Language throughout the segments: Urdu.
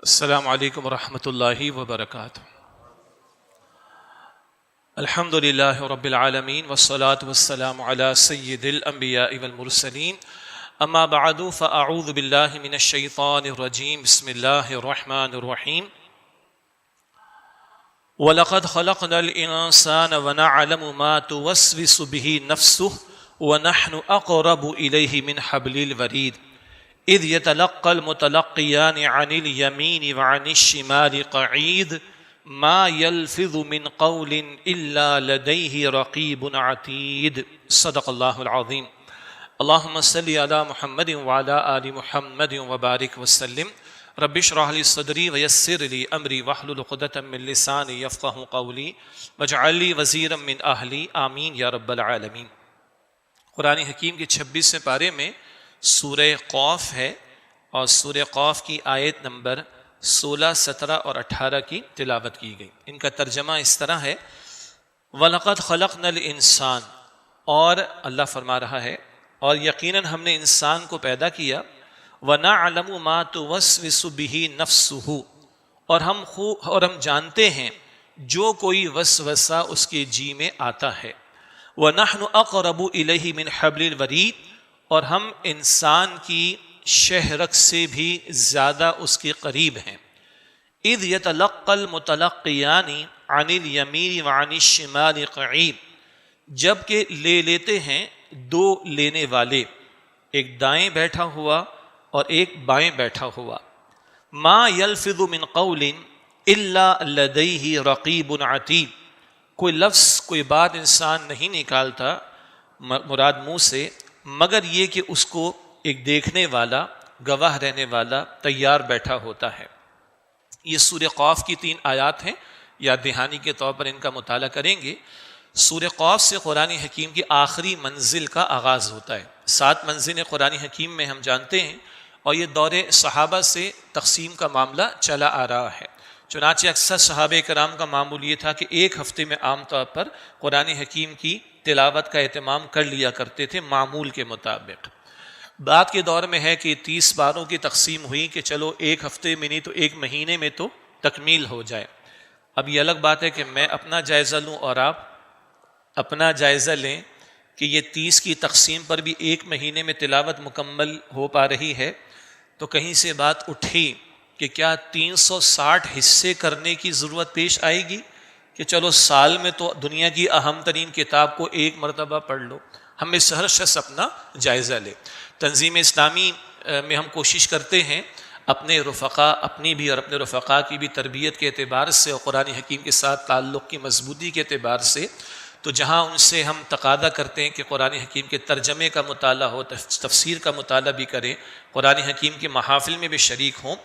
السلام علیکم ورحمۃ اللہ وبرکاتہ۔ الحمد للہ رب العالمین والصلاة والسلام علی سید الانبیاء والمرسلین، اما بعد فاعوذ باللہ من الشیطان الرجیم، بسم اللہ الرحمن الرحیم۔ وَلَقَدْ خَلَقْنَا الْإِنسَانَ وَنَعْلَمُ مَا تُوَسْوِسُ بِهِ نَفْسُهُ وَنَحْنُ أَقْرَبُ إِلَيْهِ مِنْ حَبْلِ الْوَرِيدِ اذ يتلقى المتلقيان عن اليمين وعن الشمال قعيد ما يلفظ من قول الا لديه رقيب عتيد۔ صدق اللہ العظیم۔ اللهم صل على محمد وعلى آل محمد وبارک وسلم۔ رب اشرح لي صدری ويسر لي امری واحلل عقدۃ من لسانی يفقهوا قولی واجعل لي وزیرا من اہلی، آمین یا رب العالمین۔ قرآن حکیم کے 26ویں پارے میں سورہ قوف ہے، اور سورہ قوف کی آیت نمبر 16، 17 اور 18 کی تلاوت کی گئی۔ ان کا ترجمہ اس طرح ہے: وَلَقَدْ خَلَقْنَا الْإِنسَانَ، اور اللہ فرما رہا ہے اور یقیناً ہم نے انسان کو پیدا کیا، وَنَعْلَمُ مَا تُوَسْوِسُ بِهِ نَفْسُهُ، اور ہم جانتے ہیں جو کوئی وسوسہ اس کے جی میں آتا ہے، وَنَحْنُ أَقْرَبُ إِلَيْهِ مِنْ حَبْلِ الْوَرِيدِ، اور ہم انسان کی شہرک سے بھی زیادہ اس کے قریب ہیں۔ اذ يتلقى المتلقيان عن اليمين وعن الشمال قعيد، جب کہ لے لیتے ہیں دو لینے والے، ایک دائیں بیٹھا ہوا اور ایک بائیں بیٹھا ہوا۔ ما يلفظ من قول الا لديه رقيب عتيد، کوئی لفظ کوئی بات انسان نہیں نکالتا مراد منہ سے، مگر یہ کہ اس کو ایک دیکھنے والا، گواہ رہنے والا تیار بیٹھا ہوتا ہے۔ یہ سورہ قوف کی 3 آیات ہیں، یاد دہانی کے طور پر ان کا مطالعہ کریں گے۔ سورہ قوف سے قرآن حکیم کی آخری منزل کا آغاز ہوتا ہے۔ 7 منزلیں قرآن حکیم میں ہم جانتے ہیں، اور یہ دور صحابہ سے تقسیم کا معاملہ چلا آ رہا ہے۔ چنانچہ اکثر صحابہ کرام کا معمول یہ تھا کہ ایک ہفتے میں عام طور پر قرآن حکیم کی تلاوت کا اہتمام کر لیا کرتے تھے معمول کے مطابق۔ بعد کے دور میں ہے کہ 30 باروں کی تقسیم ہوئی کہ چلو ایک ہفتے میں نہیں تو ایک مہینے میں تو تکمیل ہو جائے۔ اب یہ الگ بات ہے کہ میں اپنا جائزہ لوں اور آپ اپنا جائزہ لیں کہ یہ 30 کی تقسیم پر بھی ایک مہینے میں تلاوت مکمل ہو پا رہی ہے، تو کہیں سے بات اٹھی کہ کیا 360 حصے کرنے کی ضرورت پیش آئے گی کہ چلو سال میں تو دنیا کی اہم ترین کتاب کو ایک مرتبہ پڑھ لو۔ ہم میں سے ہر شخص اپنا جائزہ لے۔ تنظیم اسلامی میں ہم کوشش کرتے ہیں اپنے رفقا، اپنی بھی اور اپنے رفقا کی بھی تربیت کے اعتبار سے اور قرآن حکیم کے ساتھ تعلق کی مضبوطی کے اعتبار سے، تو جہاں ان سے ہم تقاضا کرتے ہیں کہ قرآن حکیم کے ترجمے کا مطالعہ ہو، تفسیر کا مطالعہ بھی کریں، قرآن حکیم کے محافل میں بھی شریک ہوں،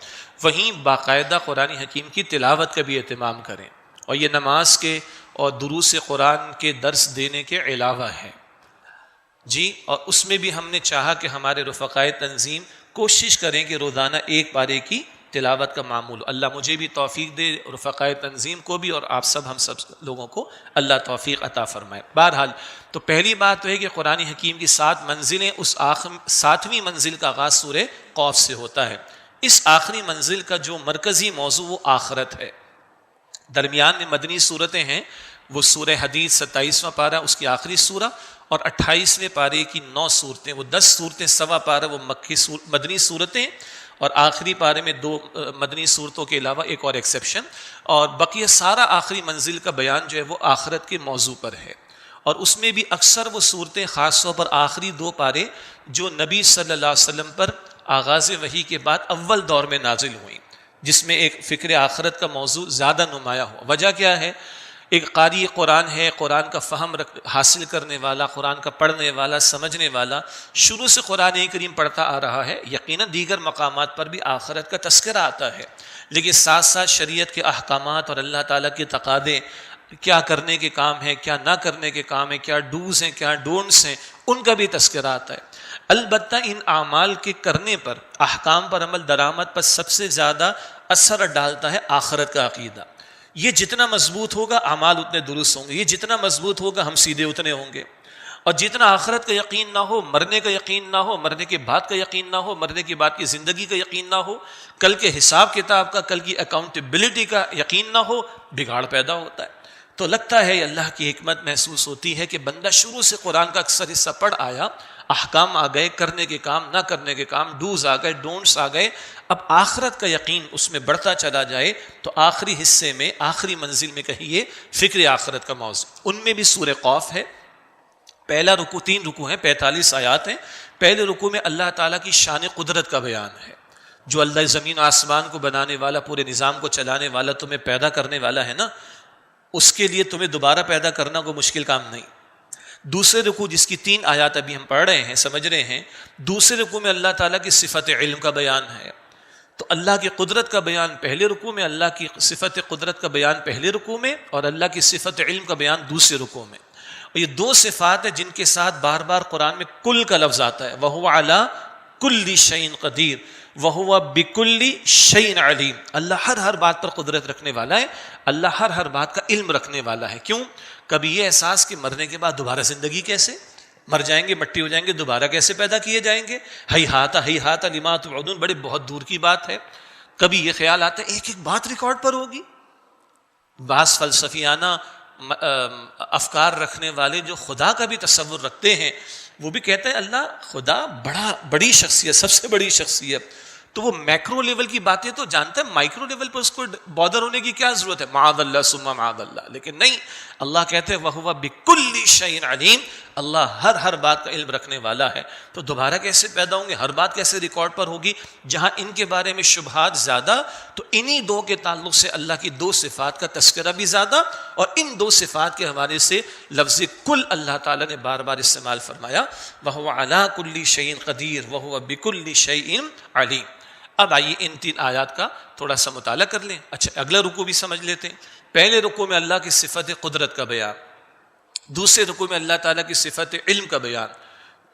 وہیں باقاعدہ قرآن حکیم کی تلاوت کا بھی اہتمام کریں، اور یہ نماز کے اور دروس قرآن کے درس دینے کے علاوہ ہے جی۔ اور اس میں بھی ہم نے چاہا کہ ہمارے رفقائے تنظیم کوشش کریں کہ روزانہ ایک پارے کی تلاوت کا معمول۔ اللہ مجھے بھی توفیق دے، رفقائے تنظیم کو بھی، اور آپ سب ہم سب لوگوں کو اللہ توفیق عطا فرمائے۔ بہرحال تو پہلی بات تو ہے کہ قرآن حکیم کی 7 منزلیں، اس 7ویں منزل کا آغاز سورہ قوف سے ہوتا ہے۔ اس آخری منزل کا جو مرکزی موضوع وہ آخرت ہے۔ درمیان میں مدنی صورتیں ہیں، وہ سورہ حدید 27واں پارہ اس کی آخری سورہ، اور 28ویں پارے کی 9 صورتیں، وہ 10 صورتیں، سوا پارہ وہ مدنی صورتیں، اور آخری پارے میں 2 مدنی صورتوں کے علاوہ ایک اور ایکسیپشن، اور بقیہ سارا آخری منزل کا بیان جو ہے وہ آخرت کے موضوع پر ہے۔ اور اس میں بھی اکثر وہ صورتیں، خاص طور پر آخری 2 پارے جو نبی صلی اللہ علیہ وسلم پر آغاز وحی کے بعد اول دور میں نازل ہوئیں، جس میں ایک فکر آخرت کا موضوع زیادہ نمایاں ہو۔ وجہ کیا ہے؟ ایک قاری قرآن ہے، قرآن کا فہم حاصل کرنے والا، قرآن کا پڑھنے والا، سمجھنے والا، شروع سے قرآن کریم پڑھتا آ رہا ہے، یقیناً دیگر مقامات پر بھی آخرت کا تذکرہ آتا ہے، لیکن ساتھ ساتھ شریعت کے احکامات اور اللہ تعالیٰ کے تقاضے، کیا کرنے کے کام ہیں، کیا نہ کرنے کے کام ہیں، کیا ڈوز ہیں، کیا ڈونٹس ہیں، ان کا بھی تذکرہ آتا ہے۔ البتہ ان اعمال کے کرنے پر، احکام پر عمل درآمد پر سب سے زیادہ اثر ڈالتا ہے آخرت کا عقیدہ۔ یہ جتنا مضبوط ہوگا اعمال اتنے درست ہوں گے، یہ جتنا مضبوط ہوگا ہم سیدھے اتنے ہوں گے۔ اور جتنا آخرت کا یقین نہ ہو، مرنے کا یقین نہ ہو، مرنے کے بعد کا یقین نہ ہو، مرنے کے بعد کی زندگی کا یقین نہ ہو، کل کے حساب کتاب کا، کل کی اکاؤنٹیبلٹی کا یقین نہ ہو، بگاڑ پیدا ہوتا ہے۔ تو لگتا ہے اللہ کی حکمت محسوس ہوتی ہے کہ بندہ شروع سے قرآن کا اکثر حصہ پڑھ آیا، احکام آ گئے، کرنے کے کام، نہ کرنے کے کام، ڈوز آ گئے، ڈونٹس آ گئے، اب آخرت کا یقین اس میں بڑھتا چلا جائے تو آخری حصے میں، آخری منزل میں کہیے فکر آخرت کا موضوع۔ ان میں بھی سورہ قاف ہے، پہلا رکوع، 3 رکوع ہیں، 45 آیات ہیں۔ پہلے رکوع میں اللہ تعالیٰ کی شان قدرت کا بیان ہے، جو اللہ زمین و آسمان کو بنانے والا، پورے نظام کو چلانے والا، تمہیں پیدا کرنے والا ہے نا، اس کے لیے تمہیں دوبارہ پیدا کرنا کوئی مشکل کام نہیں۔ دوسرے رکوع جس کی 3 آیات ابھی ہم پڑھ رہے ہیں، سمجھ رہے ہیں، دوسرے رکوع میں اللہ تعالیٰ کی صفت علم کا بیان ہے۔ تو اللہ کی قدرت کا بیان پہلے رکوع میں، اللہ کی صفت قدرت کا بیان پہلے رکوع میں، اور اللہ کی صفت علم کا بیان دوسرے رکوع میں۔ اور یہ 2 صفات ہیں جن کے ساتھ بار بار قرآن میں کل کا لفظ آتا ہے، وَهُوَ عَلَىٰ كُلِّ شَيْءٍ قَدِيرٌ وَهُوَ بِكُلِّ شَيْءٍ عَلِيمٌ۔ اللہ ہر بات پر قدرت رکھنے والا ہے، اللہ ہر بات کا علم رکھنے والا ہے۔ کیوں؟ کبھی یہ احساس کہ مرنے کے بعد دوبارہ زندگی کیسے، مر جائیں گے، مٹی ہو جائیں گے، دوبارہ کیسے پیدا کیے جائیں گے، ہیہات لما توعدون، بڑے بہت دور کی بات ہے۔ کبھی یہ خیال آتا ہے ایک بات ریکارڈ پر ہوگی۔ بعض فلسفیانہ افکار رکھنے والے جو خدا کا بھی تصور رکھتے ہیں، وہ بھی کہتے ہیں اللہ خدا بڑی شخصیت، سب سے بڑی شخصیت، تو وہ میکرو لیول کی باتیں تو جانتا ہے، مائکرو لیول پر اس کو بادر ہونے کی کیا ضرورت ہے، معاذ اللہ ثم معاذ اللہ۔ لیکن نہیں، اللہ کہتے ہیں وَهُوَ بِكُلِّ شَيْءٍ عَلِيمٌ، اللہ ہر بات کا علم رکھنے والا ہے۔ تو دوبارہ کیسے پیدا ہوں گے، ہر بات کیسے ریکارڈ پر ہوگی؟ جہاں ان کے بارے میں شبہات زیادہ، تو انہی 2 کے تعلق سے اللہ کی 2 صفات کا تذکرہ بھی زیادہ، اور ان 2 صفات کے حوالے سے لفظ کل اللہ تعالیٰ نے بار بار استعمال فرمایا، وَهُوَ عَلَىٰ كُلِّ شَيْءٍ قَدِيرٌ وَهُوَ بِكُلِّ شَيْءٍ عَلِيمٌ۔ اب آئیے ان 3 آیات کا تھوڑا سا مطالعہ کر لیں۔ اچھا، اگلا رکوع بھی سمجھ لیتے ہیں۔ پہلے رکوع میں اللہ کی صفت قدرت کا بیان، دوسرے رکوع میں اللہ تعالیٰ کی صفت علم کا بیان،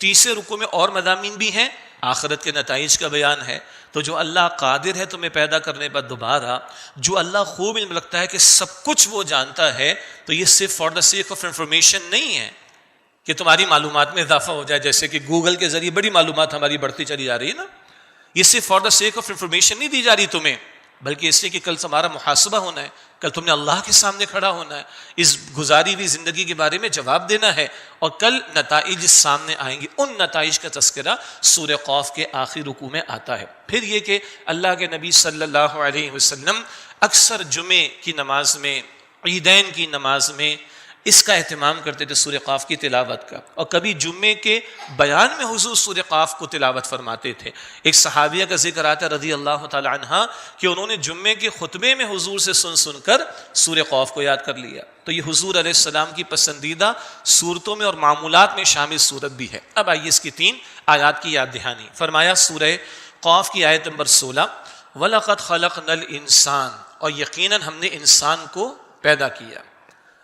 تیسرے رکوع میں اور مضامین بھی ہیں، آخرت کے نتائج کا بیان ہے۔ تو جو اللہ قادر ہے تمہیں پیدا کرنے پر دوبارہ، جو اللہ خوب علم رکھتا ہے کہ سب کچھ وہ جانتا ہے، تو یہ صرف for the sake of information نہیں ہے کہ تمہاری معلومات میں اضافہ ہو جائے، جیسے کہ گوگل کے ذریعے بڑی معلومات ہماری بڑھتی چلی جا رہی ہے نا۔ یہ صرف for the sake of information نہیں دی جا رہی تمہیں، بلکہ اس لیے کہ کل تمہارا محاسبہ ہونا ہے، کل تم نے اللہ کے سامنے کھڑا ہونا ہے، اس گزاری ہوئی زندگی کے بارے میں جواب دینا ہے، اور کل نتائج سامنے آئیں گے۔ ان نتائج کا تذکرہ سورہ قاف کے آخری رکوع میں آتا ہے۔ پھر یہ کہ اللہ کے نبی صلی اللہ علیہ وسلم اکثر جمعے کی نماز میں، عیدین کی نماز میں اس کا اہتمام کرتے تھے، سورہ قاف کی تلاوت کا، اور کبھی جمعے کے بیان میں حضور سورہ قاف کو تلاوت فرماتے تھے۔ ایک صحابیہ کا ذکر آتا ہے رضی اللہ تعالی عنہ کہ انہوں نے جمعے کے خطبے میں حضور سے سن کر سورہ قاف کو یاد کر لیا۔ تو یہ حضور علیہ السلام کی پسندیدہ صورتوں میں اور معمولات میں شامل صورت بھی ہے۔ اب آئیے اس کی 3 آیات کی یاد دہانی۔ فرمایا سورہ قاف کی آیت نمبر 16، وَلَقَدْ خَلَقْنَا الْإِنسَانَ، اور یقیناً ہم نے انسان کو پیدا کیا۔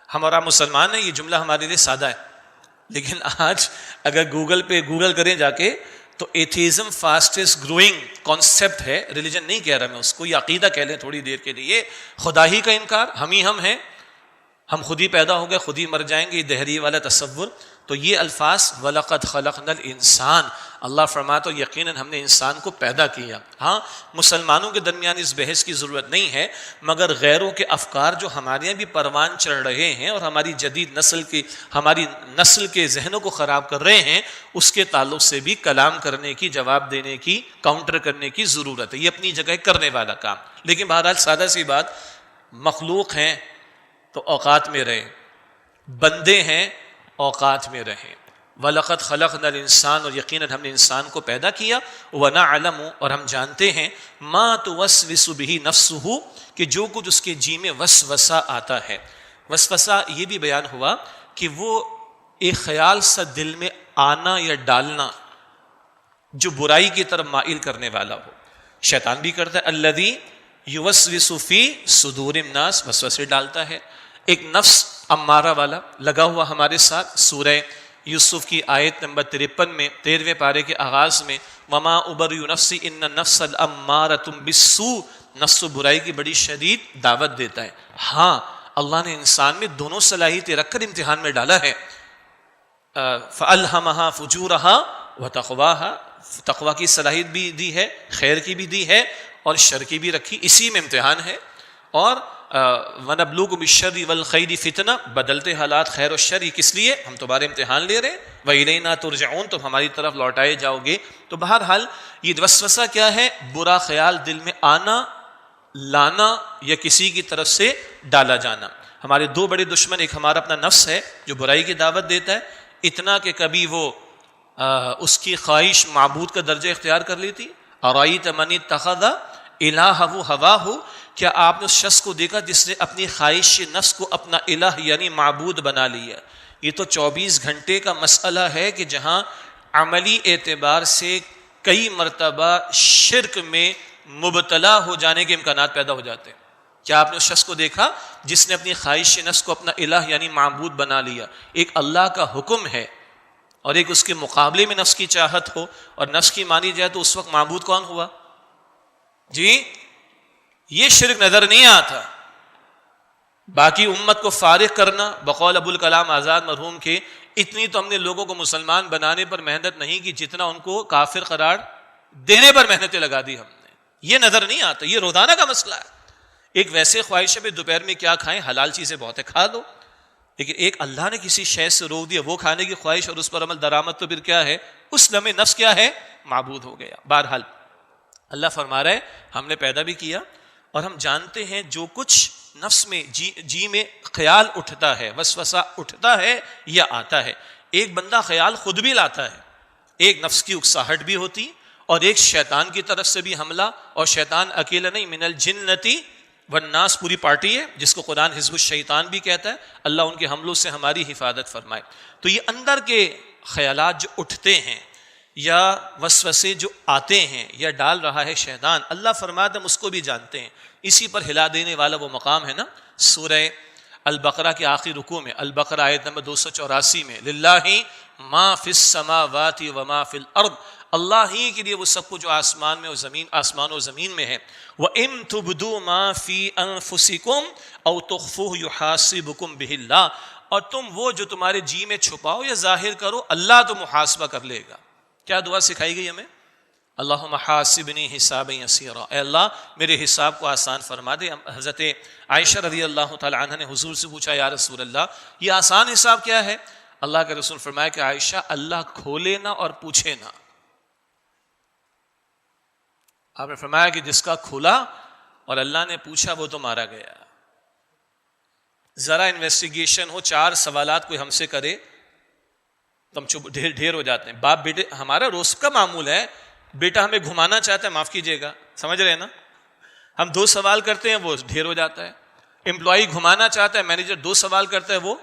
ہمارا مسلمان ہے، یہ جملہ ہمارے لیے سادہ ہے، لیکن آج اگر گوگل پہ گوگل کریں جا کے تو ایتھیزم فاسٹسٹ گروئنگ کانسیپٹ ہے، ریلیجن نہیں کہہ رہا میں اس کو، یہ عقیدہ کہہ لیں تھوڑی دیر کے لیے، خدا ہی کا انکار، ہم ہیں، ہم خود ہی پیدا ہو گئے، خود ہی مر جائیں گے، یہ دہریے والا تصور۔ تو یہ الفاظ وَلَقَدْ خَلَقْنَا الْإِنسَانَ، اللہ فرماتا یقیناً ہم نے انسان کو پیدا کیا۔ ہاں، مسلمانوں کے درمیان اس بحث کی ضرورت نہیں ہے، مگر غیروں کے افکار جو ہمارے یہاں بھی پروان چڑھ رہے ہیں اور ہماری جدید ہماری نسل کے ذہنوں کو خراب کر رہے ہیں، اس کے تعلق سے بھی کلام کرنے کی، جواب دینے کی، کاؤنٹر کرنے کی ضرورت ہے۔ یہ اپنی جگہ کرنے والا کام، لیکن بہرحال سادہ سی بات، مخلوق ہیں تو اوقات میں رہیں، بندے ہیں اوقات میں رہیں۔ وَلَقَدْ خَلَقْنَا الْإِنسَانَ، اور یقیناً ہم نے انسان کو پیدا کیا، وَنَعْلَمُ، اور ہم جانتے ہیں، مَا تُوَسْوِسُ بِهِ نَفْسُهُ، کہ جو کچھ اس کے جی میں وسوسہ آتا ہے۔ وسوسہ یہ بھی بیان ہوا کہ وہ ایک خیال سا دل میں آنا یا ڈالنا جو برائی کی طرف مائل کرنے والا ہو۔ شیطان بھی کرتا ہے، الَّذِي يُوَسْوِسُ فِي صُدُورِ النَّاسِ، وسوسے ڈالتا ہے۔ ایک نفس امارہ والا لگا ہوا ہمارے ساتھ۔ سورہ یوسف کی آیت نمبر 53 میں، 13ویں پارے کے آغاز میں، وَمَا أُبَرِّئُ نَفْسِي إِنَّ النَّفْسَ لَأَمَّارَةٌ بِالسُّوءِ، نفس و برائی کی بڑی شدید دعوت دیتا ہے۔ ہاں، اللہ نے انسان میں دونوں صلاحیتیں رکھ کر امتحان میں ڈالا ہے۔ فَأَلْهَمَهَا فُجُورَهَا وَتَقْوَاهَا، تقوی کی صلاحیت بھی دی ہے، خیر کی بھی دی ہے اور شر کی بھی رکھی، اسی میں امتحان ہے۔ اور وَنَبْلُوكُم بِالشَّرِّ وَالْخَيْرِ فتنہ، بدلتے حالات خیر و شر، یہ کس لیے؟ ہم تمہارے امتحان لے رہے ہیں۔ وَإِلَيْنَا تُرْجَعُونَ، تم ہماری طرف لوٹائے جاؤ گے۔ تو بہرحال یہ وسوسہ کیا ہے؟ برا خیال دل میں آنا، لانا، یا کسی کی طرف سے ڈالا جانا۔ ہمارے دو بڑے دشمن، ایک ہمارا اپنا نفس ہے جو برائی کی دعوت دیتا ہے، اتنا کہ کبھی وہ اس کی خواہش معبود کا درجہ اختیار کر لیتی۔ أَرَأَيْتَ مَنِ اتَّخَذَ إِلَٰهَهُ هَوَاهُ، کیا آپ نے اس شخص کو دیکھا جس نے اپنی خواہش نفس کو اپنا الہ یعنی معبود بنا لیا؟ یہ تو 24 گھنٹے کا مسئلہ ہے کہ جہاں عملی اعتبار سے کئی مرتبہ شرک میں مبتلا ہو جانے کے امکانات پیدا ہو جاتے ہیں۔ کیا آپ نے اس شخص کو دیکھا جس نے اپنی خواہش نفس کو اپنا الہ یعنی معبود بنا لیا؟ ایک اللہ کا حکم ہے اور ایک اس کے مقابلے میں نفس کی چاہت ہو، اور نفس کی مانی جائے تو اس وقت معبود کون ہوا؟ جی یہ شرک نظر نہیں آتا۔ باقی امت کو فارغ کرنا، بقول ابوالکلام آزاد مرحوم کے، اتنی تو ہم نے لوگوں کو مسلمان بنانے پر محنت نہیں کی جتنا ان کو کافر قرار دینے پر محنتیں لگا دی ہم نے۔ یہ نظر نہیں آتا، یہ روزانہ کا مسئلہ ہے۔ ایک ویسے خواہش ہے دوپہر میں کیا کھائیں، حلال چیزیں بہت ہے کھا دو، لیکن ایک اللہ نے کسی شے سے روک دیا، وہ کھانے کی خواہش اور اس پر عمل درآمد، تو پھر کیا ہے؟ اس لمحے نفس کیا ہے؟ معبود ہو گیا۔ بہرحال اللہ فرما رہا ہے ہم نے پیدا بھی کیا، اور ہم جانتے ہیں جو کچھ نفس میں جی میں خیال اٹھتا ہے، وسوسہ اٹھتا ہے یا آتا ہے۔ ایک بندہ خیال خود بھی لاتا ہے، ایک نفس کی اکساہٹ بھی ہوتی، اور ایک شیطان کی طرف سے بھی حملہ، اور شیطان اکیلا نہیں، من الجنتی والناس پوری پارٹی ہے، جس کو قرآن حزب الشیطان بھی کہتا ہے۔ اللہ ان کے حملوں سے ہماری حفاظت فرمائے۔ تو یہ اندر کے خیالات جو اٹھتے ہیں یا وسوسے جو آتے ہیں یا ڈال رہا ہے شیطان، اللہ فرماتا ہم اس کو بھی جانتے ہیں۔ اسی پر ہلا دینے والا وہ مقام ہے نا سورہ البقرہ کے آخری رکوع میں، البقرہ آیت نمبر 284 میں، للہ ما فی السماوات وما فی الارض، اللہ ہی کے لیے وہ سب کچھ جو آسمان میں اور زمین، آسمان و زمین میں ہے۔ وَإِن تُبْدُوا مَا فِي أَنفُسِكُمْ أَوْ تُخْفُوهُ يُحَاسِبُكُم بِهِ اللَّهُ، اور تم وہ جو تمہارے جی میں چھپاؤ یا ظاہر کرو، اللہ تو محاسبہ کر لے گا۔ کیا دعا سکھائی گئی ہمیں؟ اللہم حاسبنی حسابا یسیرا، اے اللہ میرے حساب کو آسان فرما دے۔ حضرت عائشہ رضی اللہ تعالی عنہ نے حضور سے پوچھا، یا رسول اللہ یہ آسان حساب کیا ہے؟ اللہ کے رسول فرمایا کہ عائشہ اللہ کھولے نہ اور پوچھے نہ۔ آپ نے فرمایا کہ جس کا کھلا اور اللہ نے پوچھا وہ تو مارا گیا۔ ذرا انویسٹیگیشن ہو، 4 سوالات کوئی ہم سے کرے تو ہم چپ ڈھیر ہو جاتے ہیں۔ باپ بیٹے، ہمارا روز کا معمول ہے، بیٹا ہمیں گھمانا چاہتا ہے، معاف کیجیے گا، سمجھ رہے ہیں نا، ہم 2 سوال کرتے ہیں وہ ڈھیر ہو جاتا ہے۔ امپلائی گھمانا چاہتا ہے، مینیجر 2 سوال کرتا ہے وہ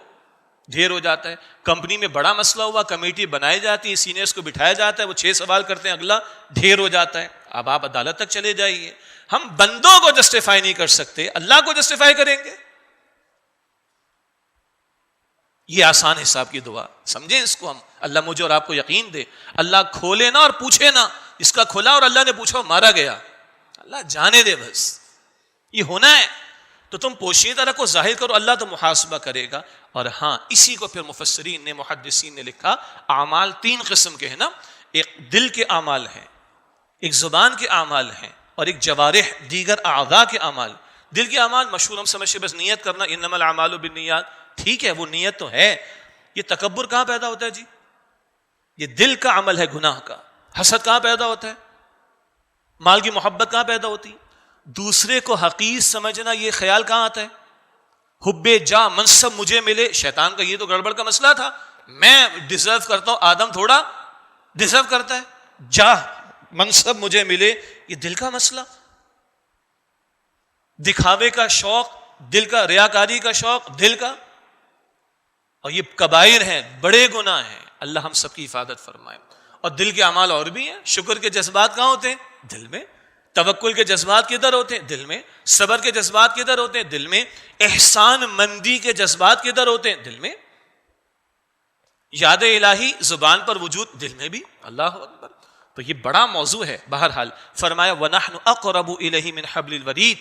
ڈھیر ہو جاتا ہے۔ کمپنی میں بڑا مسئلہ ہوا، کمیٹی بنائی جاتی ہے، سینئرز کو بٹھایا جاتا ہے، وہ 6 سوال کرتے ہیں، اگلا ڈھیر ہو جاتا ہے۔ اب آپ عدالت تک چلے جائیے، ہم بندوں کو جسٹیفائی نہیں کر سکتے، اللہ کو جسٹیفائی کریں گے؟ یہ آسان حساب کی دعا، سمجھیں اس کو ہم، اللہ مجھے اور آپ کو یقین دے۔ اللہ کھولے نہ اور پوچھے نہ، اس کا کھلا اور اللہ نے پوچھا مارا گیا، اللہ جانے دے، بس یہ ہونا ہے تو تم پوشیدہ رکھو، ظاہر کرو، اللہ تو محاسبہ کرے گا۔ اور ہاں اسی کو پھر مفسرین نے، محدثین نے لکھا، اعمال 3 قسم کے ہیں نا، ایک دل کے اعمال ہیں، ایک زبان کے اعمال ہیں، اور ایک جوارح دیگر اعضاء کے اعمال۔ دل کے اعمال مشہور ہم سمجھتے بس نیت کرنا، انما الاعمال بالنیات، ٹھیک ہے وہ نیت تو ہے، یہ تکبر کہاں پیدا ہوتا ہے جی؟ یہ دل کا عمل ہے گناہ کا۔ حسد کہاں پیدا ہوتا ہے؟ مال کی محبت کہاں پیدا ہوتی ہے؟ دوسرے کو حقیر سمجھنا، یہ خیال کہاں آتا ہے؟ حب جا، منصب مجھے ملے، شیطان کا یہ تو گڑبڑ کا مسئلہ تھا، میں ڈیزرو کرتا ہوں، آدم تھوڑا ڈیزرو کرتا ہے، جا منصب مجھے ملے، یہ دل کا مسئلہ۔ دکھاوے کا شوق دل کا، ریاکاری کا شوق دل کا، اور یہ کبائر ہیں، بڑے گناہ ہیں، اللہ ہم سب کی حفاظت فرمائے۔ اور دل کے اعمال اور بھی ہیں، شکر کے جذبات کہاں ہوتے ہیں؟ دل میں۔ توکل کے جذبات کدھر ہوتے ہیں؟ دل میں۔ صبر کے جذبات کدھر ہوتے ہیں؟ دل میں۔ احسان مندی کے جذبات کدھر ہوتے ہیں؟ دل میں۔ یاد الہی زبان پر وجود، دل میں بھی، اللہ اکبر۔ تو یہ بڑا موضوع ہے۔ بہرحال فرمایا وَنَحْنُ أَقْرَبُ إِلَيْهِ مِنْ حَبْلِ الْوَرِيدِ،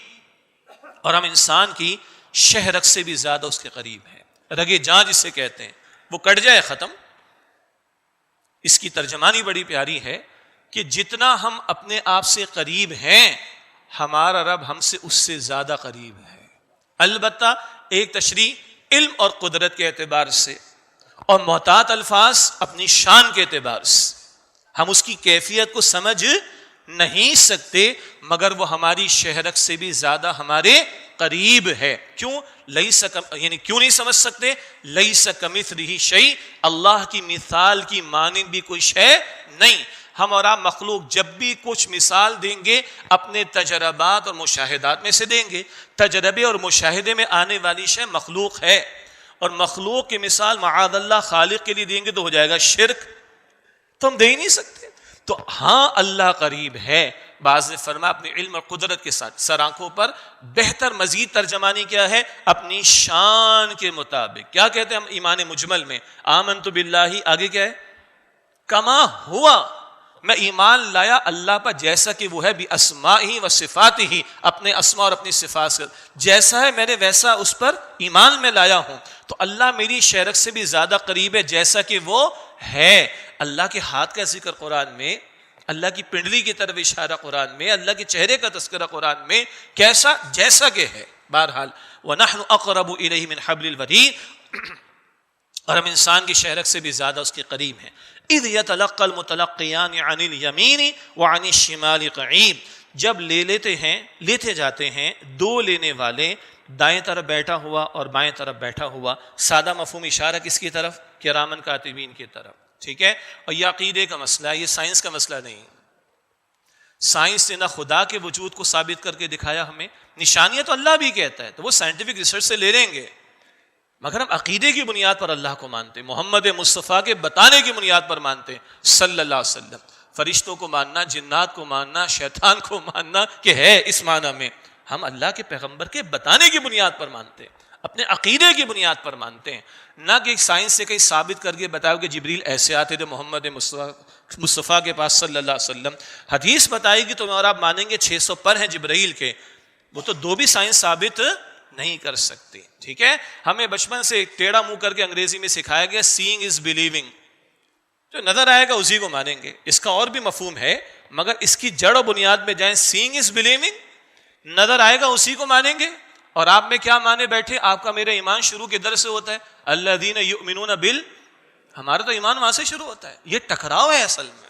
اور ہم انسان کی شہرگ سے بھی زیادہ اس کے قریب ہیں۔ رگے جاں جسے کہتے ہیں، وہ کٹ جائے ختم، اس کی ترجمانی بڑی پیاری ہے کہ جتنا ہم اپنے آپ سے قریب ہیں ہمارا رب ہم سے اس سے زیادہ قریب ہے. البتہ ایک تشریح علم اور قدرت کے اعتبار سے اور محتاط الفاظ اپنی شان کے اعتبار سے ہم اس کی کیفیت کو سمجھ نہیں سکتے، مگر وہ ہماری شہرت سے بھی زیادہ ہمارے قریب ہے. کیوں؟ یعنی کیوں نہیں سمجھ سکتے؟ لیس کمثلہ شیء، اللہ کی مثال کی مانند بھی کوئی شے نہیں. ہم اور آپ مخلوق جب بھی کچھ مثال دیں گے اپنے تجربات اور مشاہدات میں سے دیں گے. تجربے اور مشاہدے میں آنے والی شے مخلوق ہے، اور مخلوق کی مثال معاذ اللہ خالق کے لیے دیں گے تو ہو جائے گا شرک، تو ہم دے ہی نہیں سکتے. تو ہاں اللہ قریب ہے. بعض نے فرمایا اپنے علم اور قدرت کے ساتھ سر آنکھوں پر. بہتر مزید ترجمانی کیا ہے؟ اپنی شان کے مطابق. کیا کہتے ہیں ہم ایمان مجمل میں؟ آمنت باللہ، آگے کیا ہے؟ کما ہوا، میں ایمان لایا اللہ پر جیسا کہ وہ ہے، باسمائہ و صفاتہ، اپنے اسماء اور اپنی صفات سے جیسا ہے میں نے ویسا اس پر ایمان میں لایا ہوں. تو اللہ میری شہرت سے بھی زیادہ قریب ہے جیسا کہ وہ ہے. اللہ کے ہاتھ کا ذکر قرآن میں، اللہ کی پنڈلی کی طرف اشارہ قرآن میں، اللہ کے چہرے کا تذکرہ قرآن میں، کیسا؟ جیسا کہ ہے. بہرحال وَنَحْنُ أَقْرَبُ إِلَيْهِ مِنْ حَبْلِ الْوَرِيدِ، اور ہم انسان کی شہرت سے بھی زیادہ اس کے قریب ہیں. اِذْ يَتَلَقَّى الْمُتَلَقِّيَانِ عَنِ الْيَمِينِ وَعَنِ الشِّمَالِ قَعِيدٌ، جب لیتے جاتے ہیں دو لینے والے، دائیں طرف بیٹھا ہوا اور بائیں طرف بیٹھا ہوا. سادہ مفہوم اشارہ کس کی طرف؟ کرامن کاتبین کی طرف. ٹھیک ہے. اور یہ عقیدے کا مسئلہ ہے، یہ سائنس کا مسئلہ نہیں. سائنس نے نہ خدا کے وجود کو ثابت کر کے دکھایا ہمیں، نشانیاں تو اللہ بھی کہتا ہے، تو وہ سائنٹیفک ریسرچ سے لے لیں گے، مگر ہم عقیدے کی بنیاد پر اللہ کو مانتے ہیں، محمد مصطفیٰ کے بتانے کی بنیاد پر مانتے ہیں صلی اللہ علیہ وسلم. فرشتوں کو ماننا، جنات کو ماننا، شیطان کو ماننا کہ ہے اس معنی میں، ہم اللہ کے پیغمبر کے بتانے کی بنیاد پر مانتے ہیں، اپنے عقیدے کی بنیاد پر مانتے ہیں، نہ کہ سائنس سے کہیں ثابت کر کے بتاؤ کہ جبریل ایسے آتے تھے محمد مصطفیٰ کے پاس صلی اللہ علیہ وسلم. حدیث بتائے گی تو اور آپ مانیں گے 600 پر ہیں جبرائیل کے، وہ تو دو بھی سائنس ثابت نہیں کر سکتی. ٹھیک ہے. ہمیں بچپن سے ٹیڑھا منہ کر کے انگریزی میں سکھایا گیا سینگ از بلیونگ، جو نظر آئے گا اسی کو مانیں گے. اس کا اور بھی مفہوم ہے، مگر اس کی جڑ و بنیاد میں جائیں، سینگ از بلیونگ، نظر آئے گا اسی کو مانیں گے. اور آپ میں کیا مانے بیٹھے؟ آپ کا میرا ایمان شروع کے در سے ہوتا ہے، الذین یؤمنون بال، ہمارا تو ایمان وہاں سے شروع ہوتا ہے. یہ ٹکراؤ ہے اصل میں.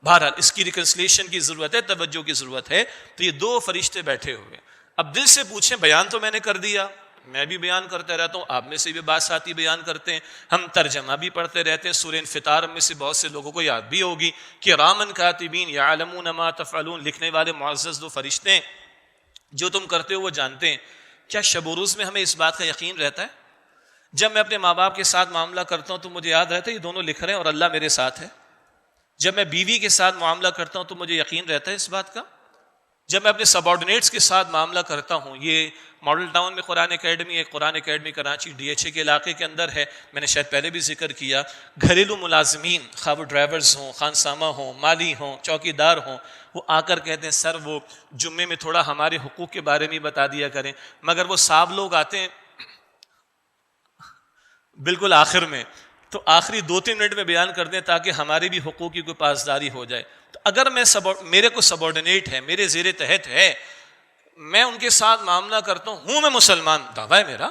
بہرحال اس کی ریکنسلیشن کی ضرورت ہے، توجہ کی ضرورت ہے. تو یہ دو فرشتے بیٹھے ہوئے. اب دل سے پوچھیں، بیان تو میں نے کر دیا، میں بھی بیان کرتا رہتا ہوں، آپ میں سے بھی بات ساتھی بیان کرتے ہیں، ہم ترجمہ بھی پڑھتے رہتے ہیں. سورہ انفطار میں سے بہت سے لوگوں کو یاد بھی ہوگی کہ کرامن کاتبین یعلمون ما تفعلون، لکھنے والے معزز دو فرشتے ہیں، جو تم کرتے ہو وہ جانتے ہیں. کیا شب و روز میں ہمیں اس بات کا یقین رہتا ہے؟ جب میں اپنے ماں باپ کے ساتھ معاملہ کرتا ہوں تو مجھے یاد رہتا ہے یہ دونوں لکھ رہے ہیں اور اللہ میرے ساتھ ہے. جب میں بیوی کے ساتھ معاملہ کرتا ہوں تو مجھے یقین رہتا ہے اس بات کا. جب میں اپنے سب آرڈینیٹس کے ساتھ معاملہ کرتا ہوں، یہ ماڈل ٹاؤن میں قرآن اکیڈمی ہے، قرآن اکیڈمی کراچی DHA کے علاقے کے اندر ہے، میں نے شاید پہلے بھی ذکر کیا. گھریلو ملازمین، خواہ وہ ڈرائیورز ہوں، خانسامہ ہوں، مالی ہوں، چوکی دار ہوں، وہ آ کر کہتے ہیں سر وہ جمعے میں تھوڑا ہمارے حقوق کے بارے میں بتا دیا کریں. مگر وہ صاحب لوگ آتے ہیں بالکل آخر میں، تو آخری 2-3 منٹ میں بیان کر دیں تاکہ ہمارے بھی حقوق کی کوئی پاسداری ہو جائے. تو اگر میں میرے کو سب آرڈینیٹ ہے، میرے زیر تحت ہے، میں ان کے ساتھ معاملہ کرتا ہوں، میں مسلمان، دعویٰ ہے میرا،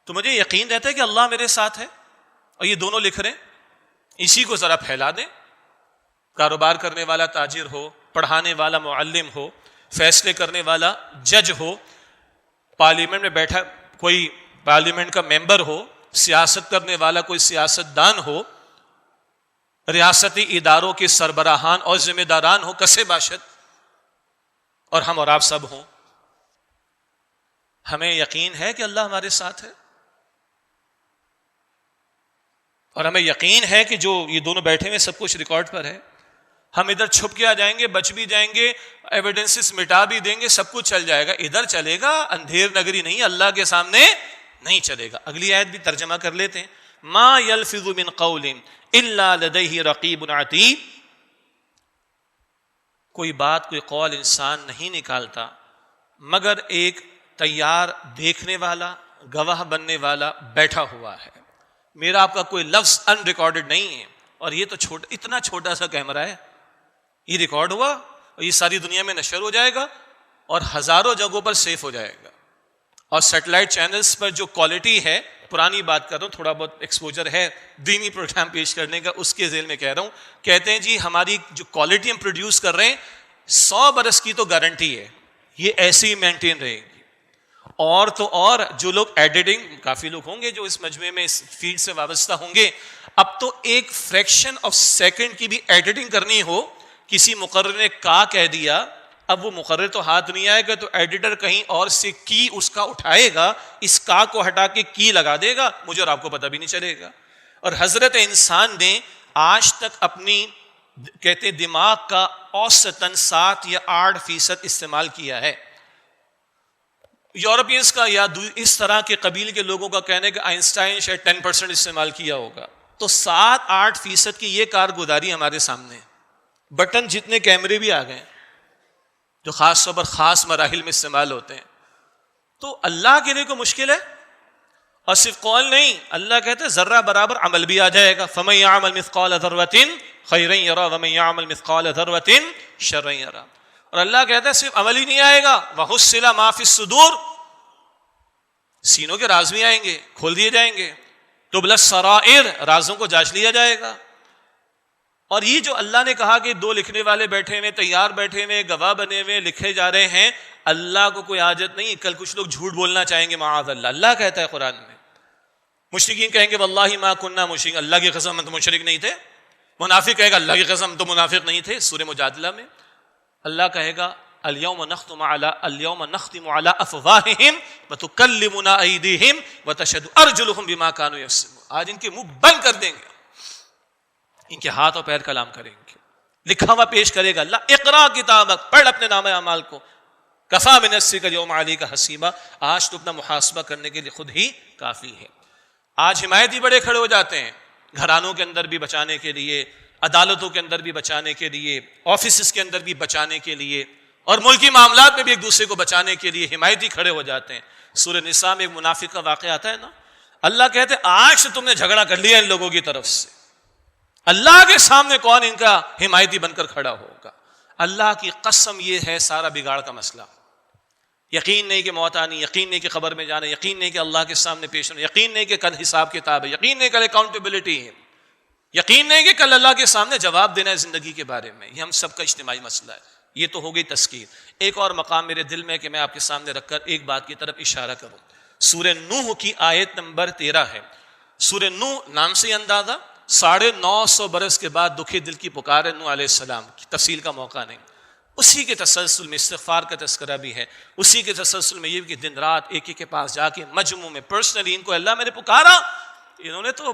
تو مجھے یقین رہتا ہے کہ اللہ میرے ساتھ ہے. اور یہ دونوں لکھ رہے ہیں، اسی کو ذرا پھیلا دیں. کاروبار کرنے والا تاجر ہو، پڑھانے والا معلم ہو، فیصلے کرنے والا جج ہو، پارلیمنٹ میں بیٹھا کوئی پارلیمنٹ کا ممبر ہو، سیاست کرنے والا کوئی سیاست دان ہو، ریاستی اداروں کے سربراہان اور ذمہ داران ہو، کسے باشد، اور ہم اور آپ سب ہوں، ہمیں یقین ہے کہ اللہ ہمارے ساتھ ہے. اور ہمیں یقین ہے کہ جو یہ دونوں بیٹھے ہوئے سب کچھ ریکارڈ پر ہے. ہم ادھر چھپ کے آ جائیں گے، بچ بھی جائیں گے، ایویڈنسز مٹا بھی دیں گے، سب کچھ چل جائے گا. ادھر چلے گا، اندھیر نگری نہیں، اللہ کے سامنے نہیں چلے گا. اگلی آیت بھی ترجمہ کر لیتے ہیں. ما یلفظ من قول الا لدیہ رقیب عتید، کوئی بات، کوئی قول انسان نہیں نکالتا مگر ایک تیار دیکھنے والا، گواہ بننے والا بیٹھا ہوا ہے. میرا آپ کا کوئی لفظ ان ریکارڈڈ نہیں ہے، اور یہ تو اتنا چھوٹا سا کیمرہ ہے، یہ ریکارڈ ہوا اور یہ ساری دنیا میں نشر ہو جائے گا اور ہزاروں جگہوں پر سیف ہو جائے گا. اور سیٹلائٹ چینلز پر جو کوالٹی ہے، پرانی بات کر رہا ہوں، تھوڑا بہت ایکسپوجر ہے دینی پروگرام پیش کرنے کا، اس کے ذیل میں کہہ رہا ہوں. کہتے ہیں جی ہماری جو کوالٹی ہم پروڈیوس کر رہے ہیں 100 برس کی تو گارنٹی ہے، یہ ایسی ہی مینٹین رہے گی. اور تو اور جو لوگ ایڈیٹنگ، کافی لوگ ہوں گے جو اس مجمع میں اس فیلڈ سے وابستہ ہوں گے، اب تو ایک فریکشن آف سیکنڈ کی بھی ایڈیٹنگ کرنی ہو، کسی مقرر نے کا کہہ دیا، اب وہ مقرر تو ہاتھ نہیں آئے گا، تو ایڈیٹر کہیں اور سے کی اس کا اٹھائے گا، اس کا کو ہٹا کے کی لگا دے گا، مجھے اور آپ کو پتہ بھی نہیں چلے گا. اور حضرت انسان نے آج تک اپنی کہتے دماغ کا اوسطاً 7 یا 8% استعمال کیا ہے. یورپینز کا یا اس طرح کے قبیل کے لوگوں کا کہنے کہ آئنسٹائن شاید 10% استعمال کیا ہوگا. تو 7-8% کی یہ کارگزاری ہمارے سامنے ہے. بٹن جتنے کیمرے بھی آ گئے جو خاص طور پر خاص مراحل میں استعمال ہوتے ہیں. تو اللہ کے لیے کوئی مشکل ہے؟ اور صرف قول نہیں، اللہ کہتے ہیں ذرہ برابر عمل بھی آ جائے گا. فَمَن يَعْمَلْ مِثْقَالَ ذَرَّةٍ خَيْرًا يَرَهُ وَمَن يَعْمَلْ مِثْقَالَ ذَرَّةٍ شَرًّا يَرَهُ. اور اللہ کہتا ہے صرف عمل ہی نہیں آئے گا، وَحُصِّلَ مَا فِي الصُّدُورِ، سینوں کے راز بھی آئیں گے، کھول دیے جائیں گے. تُبْلَى السَّرَائِرُ، رازوں کو جانچ لیا جائے گا. اور یہ جو اللہ نے کہا کہ 2 لکھنے والے بیٹھے ہوئے، تیار بیٹھے ہوئے، گواہ بنے ہوئے، لکھے جا رہے ہیں، اللہ کو کوئی حاجت نہیں. کل کچھ لوگ جھوٹ بولنا چاہیں گے، معاذ اللہ. اللہ کہتا ہے قرآن میں، مشرکین کہیں گے واللہ ما کننا مشرکین، اللہ کی قسم ہم تو مشرک نہیں تھے. منافق کہے گا اللہ کی قسم تو منافق نہیں تھے. سورہ مجادلہ میں اللہ کہے گا اليوم نختم على افواہہم وتکلمنا ایدیہم وتشہد ارجلہم بما كانوا یکسبون. آج ان کے منہ بند کر دیں گے، ان کے ہاتھ اور پیر کلام کریں گے، لکھا ہوا پیش کرے گا اللہ اقرا کتابک، پڑھ اپنے نامہ اعمال کو، کفا بنفسک اليوم علیک حسیبا، آج تو اپنا محاسبہ کرنے کے لیے خود ہی کافی ہے. آج حمایتی بڑے کھڑے ہو جاتے ہیں، گھرانوں کے اندر بھی بچانے کے لیے، عدالتوں کے اندر بھی بچانے کے لیے، آفیسز کے اندر بھی بچانے کے لیے، اور ملکی معاملات میں بھی ایک دوسرے کو بچانے کے لیے حمایتی کھڑے ہو جاتے ہیں. سورہ نساء میں ایک منافق کا واقعہ آتا ہے نا، اللہ کہتے ہیں آج سے تم نے جھگڑا کر لیا ان لوگوں کی طرف سے، اللہ کے سامنے کون ان کا حمایتی بن کر کھڑا ہوگا؟ اللہ کی قسم یہ ہے سارا بگاڑ کا مسئلہ. یقین نہیں کہ موت آنی، یقین نہیں کہ قبر میں جانا، یقین نہیں کہ اللہ کے سامنے پیش ہونا، یقین نہیں کہ کل حساب کتاب ہے، یقین نہیں کل اکاؤنٹیبلٹی ہے، یقین نہیں کہ کل اللہ کے سامنے جواب دینا ہے زندگی کے بارے میں. یہ ہم سب کا اجتماعی مسئلہ ہے. یہ تو ہو گئی تذکیر. ایک اور مقام میرے دل میں کہ میں آپ کے سامنے رکھ کر ایک بات کی طرف اشارہ کروں. سورہ نوح کی آیت نمبر 13 ہے. سورہ نوح نام سے اندازہ 950 برس کے بعد دکھی دل کی پکار ہے نوح علیہ السلام کی، تفصیل کا موقع نہیں. اسی کے تسلسل میں استغفار کا تذکرہ بھی ہے، اسی کے تسلسل میں یہ کہ دن رات ایک ایک کے پاس جا کے مجموع میں پرسنلی ان کو اللہ میں نے پکارا، انہوں نے تو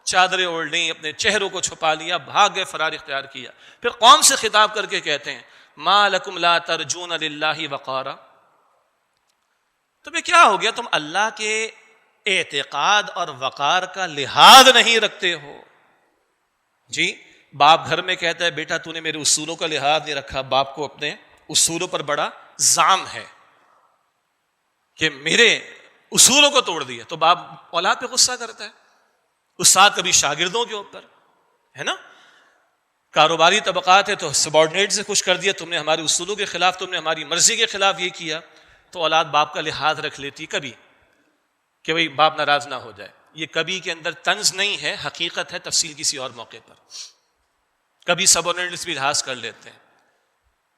چادریں اوڑھ لیں، اپنے چہروں کو چھپا لیا، بھاگ گئے، فرار اختیار کیا. پھر قوم سے خطاب کر کے کہتے ہیں ما لکم لا ترجون للہ وقارا، تمہیں کیا ہو گیا، تم اللہ کے اعتقاد اور وقار کا لحاظ نہیں رکھتے ہو. جی باپ گھر میں کہتا ہے بیٹا تو نے میرے اصولوں کا لحاظ نہیں رکھا، باپ کو اپنے اصولوں پر بڑا زعم ہے کہ میرے اصولوں کو توڑ دیا، تو باپ اولاد پہ غصہ کرتا ہے. استاد کبھی شاگردوں کے اوپر ہے نا، کاروباری طبقات ہے تو سبارڈینیٹ سے خوش کر دیا، تم نے ہمارے اصولوں کے خلاف، تم نے ہماری مرضی کے خلاف یہ کیا. تو اولاد باپ کا لحاظ رکھ لیتی کبھی کہ بھئی باپ ناراض نہ ہو جائے. یہ کبھی کے اندر طنز نہیں ہے، حقیقت ہے، تفصیل کسی اور موقع پر. کبھی سبارڈینیٹس بھی لحاظ کر لیتے ہیں.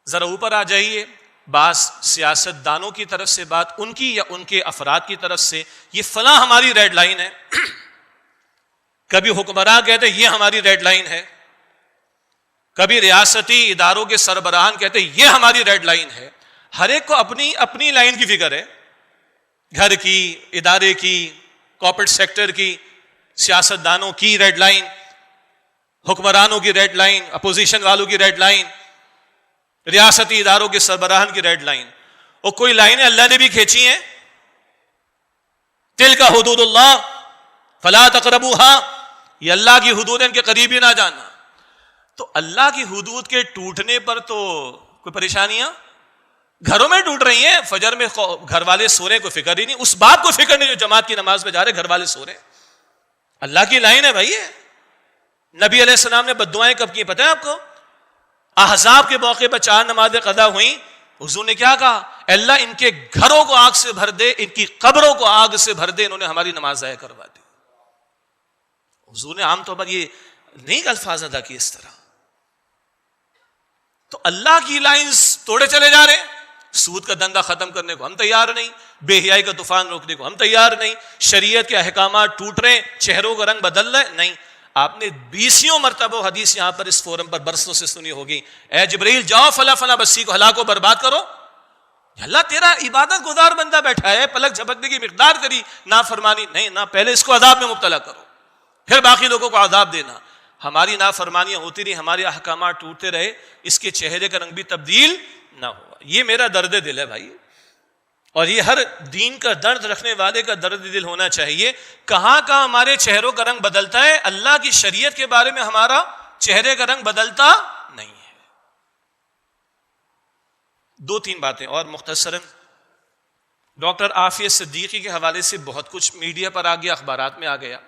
ذرا اوپر آ جائیے، بعض سیاست دانوں کی طرف سے بات ان کی یا ان کے افراد کی طرف سے یہ فلاں ہماری ریڈ لائن ہے، کبھی حکمراں کہتے ہیں یہ ہماری ریڈ لائن ہے، کبھی ریاستی اداروں کے سربراہان کہتے ہیں یہ ہماری ریڈ لائن ہے. ہر ایک کو اپنی اپنی لائن کی فکر ہے، گھر کی، ادارے کی، کارپوریٹ سیکٹر کی، سیاست دانوں کی ریڈ لائن، حکمرانوں کی ریڈ لائن، اپوزیشن والوں کی ریڈ لائن، ریاستی اداروں کے سربراہان کی ریڈ لائن. اور کوئی لائنیں اللہ نے بھی کھینچی ہیں، تلک حدود اللہ فلا تقربوها، یہ اللہ کی حدود ہیں، ان کے قریب ہی نہ جانا. تو اللہ کی حدود کے ٹوٹنے پر تو کوئی پریشانیاں گھروں میں ٹوٹ رہی ہیں. فجر میں گھر والے سو رہے، کوئی فکر ہی نہیں، اس باپ کو فکر نہیں جو جماعت کی نماز میں جا رہے، گھر والے سو رہے. اللہ کی لائن ہے بھائی، نبی علیہ السلام نے بددعائیں کب کی پتہ ہے آپ کو؟ احزاب کے موقع پر 4 نمازیں قضا ہوئیں، حضور نے کیا کہا؟ اللہ ان کے گھروں کو آگ سے بھر دے، ان کی قبروں کو آگ سے بھر دے، انہوں نے ہماری نماز ضائع کروا دی۔ حضور نے عام طور پر یہ نہیں الفاظ ادا کیے اس طرح۔ تو اللہ کی لائنز توڑے چلے جا رہے ہیں، سود کا دھندا ختم کرنے کو ہم تیار نہیں، بے حیائی کا طوفان روکنے کو ہم تیار نہیں، شریعت کے احکامات ٹوٹ رہے ہیں، چہروں کا رنگ بدل رہے نہیں۔ آپ نے 20 مرتبہ حدیث یہاں پر اس فورم پر برسوں سے سنی ہوگی، اے جبرائیل جاؤ فلاں فلاں بستی کو ہلاک و برباد کرو۔ اللہ تیرا عبادت گزار بندہ بیٹھا ہے، پلک جھپکنے کی مقدار تیری نافرمانی نہیں، نہ پہلے اس کو عذاب میں مبتلا کرو پھر باقی لوگوں کو عذاب دینا۔ ہماری نافرمانیاں ہوتی رہی، ہمارے احکامات ٹوٹتے رہے، اس کے چہرے کا رنگ بھی تبدیل نہ ہوا۔ یہ میرا درد دل ہے بھائی، اور یہ ہر دین کا درد رکھنے والے کا درد دل ہونا چاہیے۔ کہاں کہاں ہمارے چہروں کا رنگ بدلتا ہے، اللہ کی شریعت کے بارے میں ہمارا چہرے کا رنگ بدلتا نہیں ہے۔ 2-3 باتیں اور مختصراً۔ ڈاکٹر عافیہ صدیقی کے حوالے سے بہت کچھ میڈیا پر آ گیا، اخبارات میں آ گیا،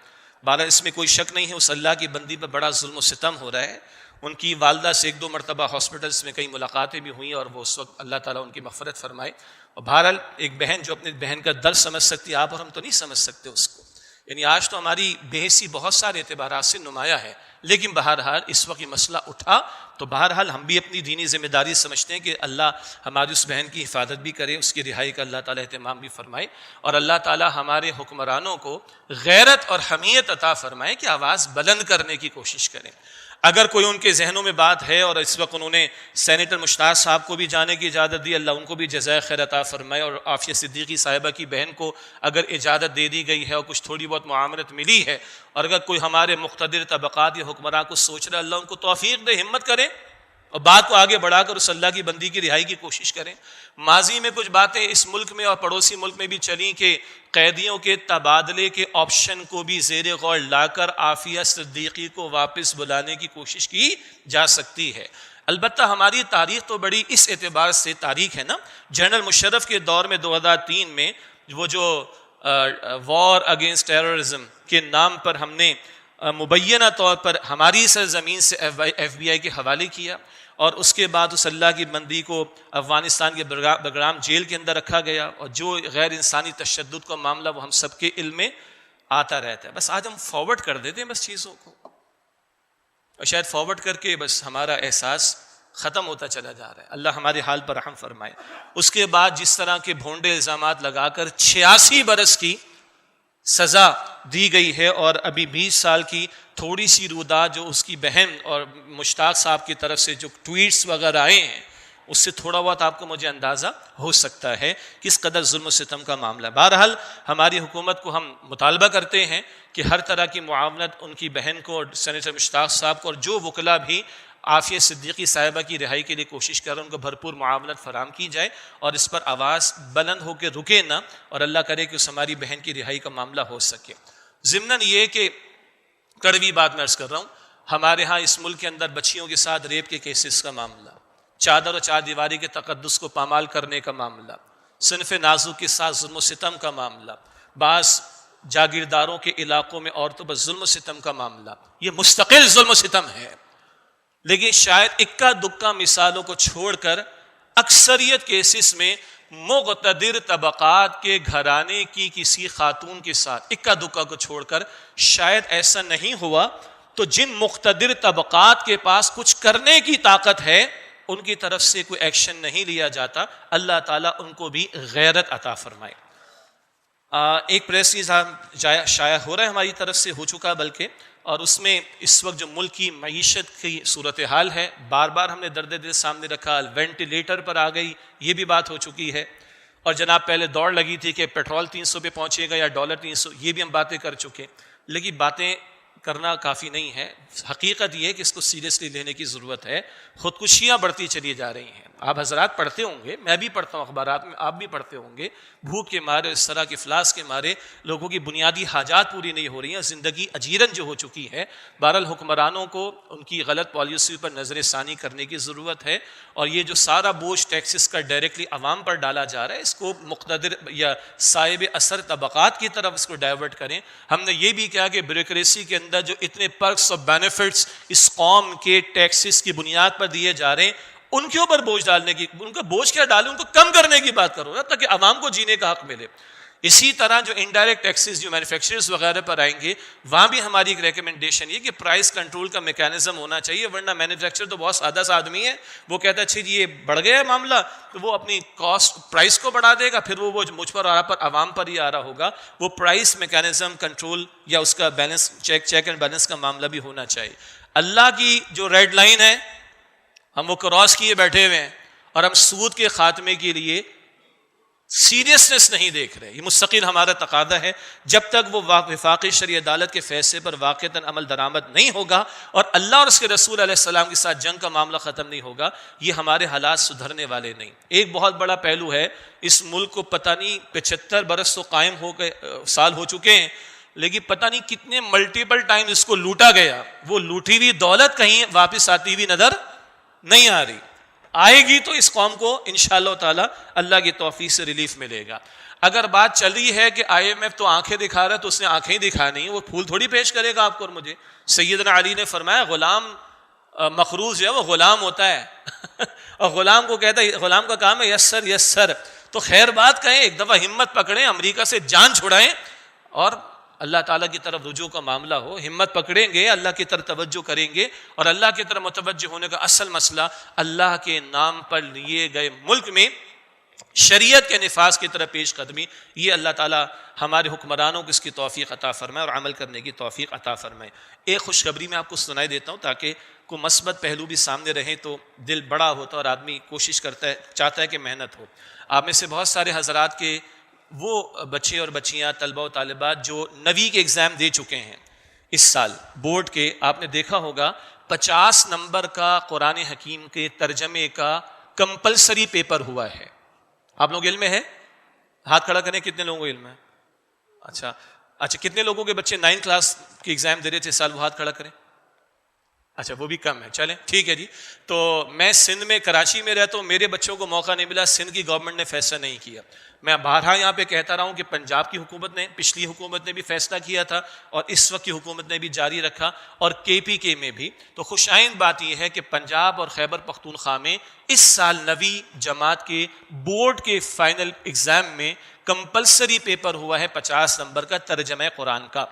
بہرحال اس میں کوئی شک نہیں ہے اس اللہ کی بندی پر بڑا ظلم و ستم ہو رہا ہے۔ ان کی والدہ سے 1-2 مرتبہ ہاسپٹلس میں کئی ملاقاتیں بھی ہوئیں، اور وہ اس وقت اللہ تعالیٰ ان کی مغفرت فرمائے۔ اور بہرحال ایک بہن جو اپنی بہن کا درد سمجھ سکتی ہے، آپ اور ہم تو نہیں سمجھ سکتے اس کو، یعنی آج تو ہماری بے حسی بہت سارے اعتبارات سے نمایاں ہے، لیکن بہرحال اس وقت یہ مسئلہ اٹھا تو بہرحال ہم بھی اپنی دینی ذمہ داری سمجھتے ہیں کہ اللہ ہماری اس بہن کی حفاظت بھی کرے، اس کی رہائی کا اللہ تعالیٰ اہتمام بھی فرمائے، اور اللہ تعالیٰ ہمارے حکمرانوں کو غیرت اور حمیت عطا فرمائے کہ آواز بلند کرنے کی کوشش کریں۔ اگر کوئی ان کے ذہنوں میں بات ہے اور اس وقت انہوں نے سینیٹر مشتاق صاحب کو بھی جانے کی اجازت دی، اللہ ان کو بھی جزائے خیر عطا فرمائے، اور عافیہ صدیقی صاحبہ کی بہن کو اگر اجازت دے دی گئی ہے اور کچھ تھوڑی بہت معاملت ملی ہے، اور اگر کوئی ہمارے مقتدر طبقات یا حکمراں کو سوچ رہا ہے، اللہ ان کو توفیق دے، ہمت کریں اور بات کو آگے بڑھا کر اس اللہ کی بندی کی رہائی کی کوشش کریں۔ ماضی میں کچھ باتیں اس ملک میں اور پڑوسی ملک میں بھی چلیں کہ قیدیوں کے تبادلے کے آپشن کو بھی زیر غور لا کر عافیہ صدیقی کو واپس بلانے کی کوشش کی جا سکتی ہے۔ البتہ ہماری تاریخ تو بڑی اس اعتبار سے تاریخ ہے نا، جنرل مشرف کے دور میں 2003 میں وہ جو وار اگینسٹ ٹیررزم کے نام پر ہم نے مبینہ طور پر ہماری سرزمین سے ایف بی آئی کے حوالے کیا، اور اس کے بعد اس اللہ کی بندی کو افغانستان کے بگرام جیل کے اندر رکھا گیا، اور جو غیر انسانی تشدد کا معاملہ وہ ہم سب کے علم میں آتا رہتا ہے۔ بس آج ہم فارورڈ کر دیتے ہیں بس چیزوں کو، اور شاید فارورڈ کر کے بس ہمارا احساس ختم ہوتا چلا جا رہا ہے۔ اللہ ہمارے حال پر رحم فرمائے۔ اس کے بعد جس طرح کے بھونڈے الزامات لگا کر 86 برس کی سزا دی گئی ہے، اور ابھی 20 سال کی تھوڑی سی روداد جو اس کی بہن اور مشتاق صاحب کی طرف سے جو ٹویٹس وغیرہ آئے ہیں، اس سے تھوڑا بہت آپ کو مجھے اندازہ ہو سکتا ہے کس قدر ظلم و ستم کا معاملہ ہے۔ بہرحال ہماری حکومت کو ہم مطالبہ کرتے ہیں کہ ہر طرح کی معاونت ان کی بہن کو اور سینیٹر مشتاق صاحب کو، اور جو وکلاء بھی عافیہ صدیقی صاحبہ کی رہائی کے لیے کوشش کر رہے ہیں، ان کو بھرپور معاونت فراہم کی جائے، اور اس پر آواز بلند ہو کے رکے نہ، اور اللہ کرے کہ اس ہماری بہن کی رہائی کا معاملہ ہو سکے۔ ضمناً یہ کہ کڑوی بات میں عرض کر رہا ہوں، ہمارے ہاں اس ملک کے اندر بچیوں کے ساتھ ریپ کے کیسز کا معاملہ، چادر اور چار دیواری کے تقدس کو پامال کرنے کا معاملہ، صنف نازک کے ساتھ ظلم و ستم کا معاملہ، بعض جاگیرداروں کے علاقوں میں عورتوں پر ظلم و ستم کا معاملہ، یہ مستقل ظلم و ستم ہے۔ لیکن شاید اکا دکا مثالوں کو چھوڑ کر اکثریت کیسز میں مقتدر طبقات کے گھرانے کی کسی خاتون کے ساتھ، اکا دکا کو چھوڑ کر شاید ایسا نہیں ہوا، تو جن مقتدر طبقات کے پاس کچھ کرنے کی طاقت ہے ان کی طرف سے کوئی ایکشن نہیں لیا جاتا۔ اللہ تعالیٰ ان کو بھی غیرت عطا فرمائے۔ ایک پریس ریلیز شائع ہو رہا ہے ہماری طرف سے، ہو چکا بلکہ، اور اس میں اس وقت جو ملک کی معیشت کی صورتحال ہے، بار بار ہم نے درد دل سامنے رکھا، وینٹیلیٹر پر آ گئی، یہ بھی بات ہو چکی ہے، اور جناب پہلے دوڑ لگی تھی کہ پیٹرول 300 پہ پہنچے گا یا ڈالر 300، یہ بھی ہم باتیں کر چکے، لیکن باتیں کرنا کافی نہیں ہے۔ حقیقت یہ ہے کہ اس کو سیریسلی لینے کی ضرورت ہے۔ خودکشیاں بڑھتی چلی جا رہی ہیں، آپ حضرات پڑھتے ہوں گے، میں بھی پڑھتا ہوں اخبارات میں، آپ بھی پڑھتے ہوں گے، بھوک کے مارے، اس طرح کے افلاس کے مارے لوگوں کی بنیادی حاجات پوری نہیں ہو رہی ہیں، زندگی اجیرن جو ہو چکی ہے۔ بہرحال حکمرانوں کو ان کی غلط پالیسی پر نظر ثانی کرنے کی ضرورت ہے، اور یہ جو سارا بوجھ ٹیکسز کا ڈائریکٹلی عوام پر ڈالا جا رہا ہے، اس کو مقتدر یا صاحب اثر طبقات کی طرف اس کو ڈائیورٹ کریں۔ ہم نے یہ بھی کہا کہ بیوروکریسی کے اندر جو اتنے پرکس اور بینیفٹس اس قوم کے ٹیکسز کی بنیاد پر دیے جا رہے ہیں، ان کے اوپر بوجھ ڈالنے کی، ان کا بوجھ کیا ڈالیں، ان کو کم کرنے کی بات کرو نا، تاکہ عوام کو جینے کا حق ملے۔ اسی طرح جو انڈائریکٹ ٹیکسز جو مینوفیکچررز وغیرہ پر آئیں گے، وہاں بھی ہماری ایک ریکمنڈیشن یہ کہ پرائس کنٹرول کا میکینزم ہونا چاہیے، ورنہ مینوفیکچرر تو بہت سادہ سا آدمی ہے، وہ کہتا ہے اچھا جی یہ بڑھ گیا ہے معاملہ، تو وہ اپنی کاسٹ پرائس کو بڑھا دے گا، پھر وہ مجھ پر پر عوام پر ہی آ رہا ہوگا۔ وہ پرائس میکینزم کنٹرول یا اس کا بیلنس چیک اینڈ بیلنس کا معاملہ بھی ہونا چاہیے۔ اللہ کی جو ریڈ لائن ہے ہم وہ کراس کیے بیٹھے ہوئے ہیں، اور ہم سود کے خاتمے کے لیے سیریسنس نہیں دیکھ رہے۔ یہ مستقل ہمارا تقاضا ہے، جب تک وہ وفاقی شرعی عدالت کے فیصلے پر واقعتاً عمل درآمد نہیں ہوگا اور اللہ اور اس کے رسول علیہ السلام کے ساتھ جنگ کا معاملہ ختم نہیں ہوگا، یہ ہمارے حالات سدھرنے والے نہیں۔ ایک بہت بڑا پہلو ہے، اس ملک کو پتہ نہیں 75 برس تو قائم ہو گئے، سال ہو چکے ہیں، لیکن پتہ نہیں کتنے ملٹیپل ٹائم اس کو لوٹا گیا، وہ لوٹی ہوئی دولت کہیں واپس آتی ہوئی نظر نہیں آ رہی۔ آئے گی تو اس قوم کو انشاءاللہ تعالی اللہ کی توفیق سے ریلیف ملے گا۔ اگر بات چل رہی ہے کہ آئی ایم ایف تو آنکھیں دکھا رہا ہے، تو اس نے آنکھیں ہی دکھانی، وہ پھول تھوڑی پیش کرے گا آپ کو اور مجھے۔ سیدنا علی نے فرمایا غلام مخروض ہے وہ غلام ہوتا ہے اور غلام کو کہتا ہے، غلام کا کام ہے یسر یسر، تو خیر بات کہیں، ایک دفعہ ہمت پکڑیں، امریکہ سے جان چھڑائیں اور اللہ تعالیٰ کی طرف رجوع کا معاملہ ہو۔ ہمت پکڑیں گے، اللہ کی طرف توجہ کریں گے، اور اللہ کی طرف متوجہ ہونے کا اصل مسئلہ اللہ کے نام پر لیے گئے ملک میں شریعت کے نفاذ کی طرف پیش قدمی، یہ اللہ تعالیٰ ہمارے حکمرانوں کو اس کی توفیق عطا فرمائے اور عمل کرنے کی توفیق عطا فرمائے۔ ایک خوشخبری میں آپ کو سنائی دیتا ہوں تاکہ کوئی مثبت پہلو بھی سامنے رہے، تو دل بڑا ہوتا ہے اور آدمی کوشش کرتا ہے، چاہتا ہے کہ محنت ہو۔ آپ میں سے بہت سارے حضرات کے وہ بچے اور بچیاں، طلبہ و طالبات جو نویں کے ایگزام دے چکے ہیں اس سال بورڈ کے، آپ نے دیکھا ہوگا 50 نمبر کا قرآن حکیم کے ترجمے کا کمپلسری پیپر ہوا ہے۔ آپ لوگ علم میں ہے؟ ہاتھ کھڑا کریں، کتنے لوگوں کو علم ہے؟ اچھا کتنے لوگوں کے بچے 9 کلاس کے ایگزام دے رہے تھے اس سال؟ وہ ہاتھ کھڑا کریں۔ اچھا وہ بھی کم ہے، چلیں ٹھیک ہے جی۔ تو میں سندھ میں کراچی میں رہتا ہوں، میرے بچوں کو موقع نہیں ملا، سندھ کی گورنمنٹ نے فیصلہ نہیں کیا۔ میں بارہا یہاں پہ کہتا رہا ہوں کہ پنجاب کی حکومت نے، پچھلی حکومت نے بھی فیصلہ کیا تھا اور اس وقت کی حکومت نے بھی جاری رکھا، اور KPK میں بھی۔ تو خوش آئند بات یہ ہے کہ پنجاب اور خیبر پختونخوا میں اس سال 9ویں جماعت کے بورڈ کے فائنل ایگزام میں کمپلسری پیپر ہوا ہے 50 نمبر کا ترجمہ قرآن کا،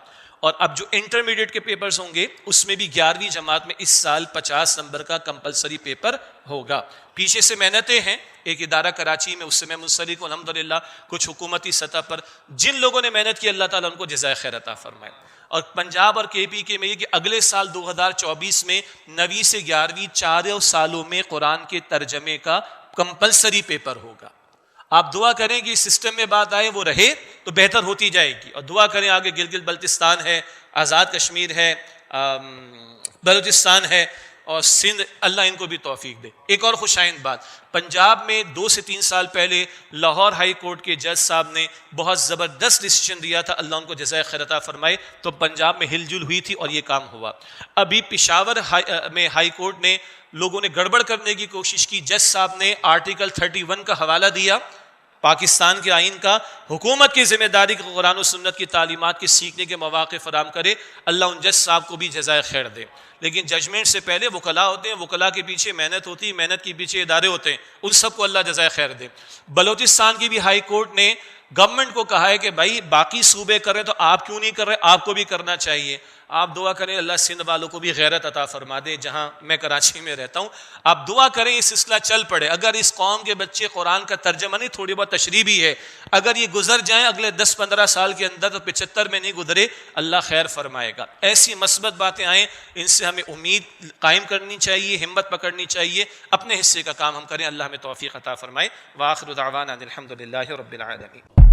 اور اب جو انٹرمیڈیٹ کے پیپرز ہوں گے اس میں بھی 11ویں جماعت میں اس سال 50 نمبر کا کمپلسری پیپر ہوگا۔ پیچھے سے محنتیں ہیں، ایک ادارہ کراچی میں، اس سے میں منسلک ہوں الحمدللہ، کچھ حکومتی سطح پر جن لوگوں نے محنت کی، اللہ تعالیٰ ان کو جزائے خیر عطا فرمائے۔ اور پنجاب اور KPK میں یہ کہ اگلے سال 2024 میں 9ویں سے 11ویں 4 سالوں میں قرآن کے ترجمے کا کمپلسری پیپر ہوگا۔ آپ دعا کریں کہ اس سسٹم میں بات آئے، وہ رہے تو بہتر ہوتی جائے گی، اور دعا کریں آگے گلگت بلتستان ہے، آزاد کشمیر ہے، بلوچستان ہے اور سندھ، اللہ ان کو بھی توفیق دے۔ ایک اور خوش آئند بات، پنجاب میں 2 سے 3 سال پہلے لاہور ہائی کورٹ کے جج صاحب نے بہت زبردست ڈیسیشن دیا تھا، اللہ ان کو جزائے خیر عطا فرمائے، تو پنجاب میں ہل جل ہوئی تھی اور یہ کام ہوا۔ ابھی پشاور میں ہائی کورٹ نے لوگوں نے گڑبڑ کرنے کی کوشش کی، جج صاحب نے آرٹیکل 31 کا حوالہ دیا پاکستان کے آئین کا، حکومت کی ذمہ داری کہ قرآن و سنت کی تعلیمات کے سیکھنے کے مواقع فراہم کرے، اللہ ان جج صاحب کو بھی جزائے خیر دے۔ لیکن ججمنٹ سے پہلے وکلاء ہوتے ہیں، وکلاء کے پیچھے محنت ہوتی ہے، محنت کے پیچھے ادارے ہوتے ہیں، ان سب کو اللہ جزائے خیر دے۔ بلوچستان کی بھی ہائی کورٹ نے گورنمنٹ کو کہا ہے کہ بھائی باقی صوبے کر رہے تو آپ کیوں نہیں کر رہے، آپ کو بھی کرنا چاہیے۔ آپ دعا کریں اللہ سندھ والوں کو بھی غیرت عطا فرما دے، جہاں میں کراچی میں رہتا ہوں۔ آپ دعا کریں یہ سلسلہ چل پڑے، اگر اس قوم کے بچے قرآن کا ترجمہ نہیں، تھوڑی بہت تشریح بھی ہے، اگر یہ گزر جائیں اگلے 10-15 سال کے اندر تو 75 میں نہیں گزرے، اللہ خیر فرمائے گا۔ ایسی مثبت باتیں آئیں، ان سے ہمیں امید قائم کرنی چاہیے، ہمت پکڑنی چاہیے، اپنے حصے کا کام ہم کریں، اللہ ہمیں توفیق عطا فرمائے۔ وآخر دعوانا الحمدللہ رب العالمین۔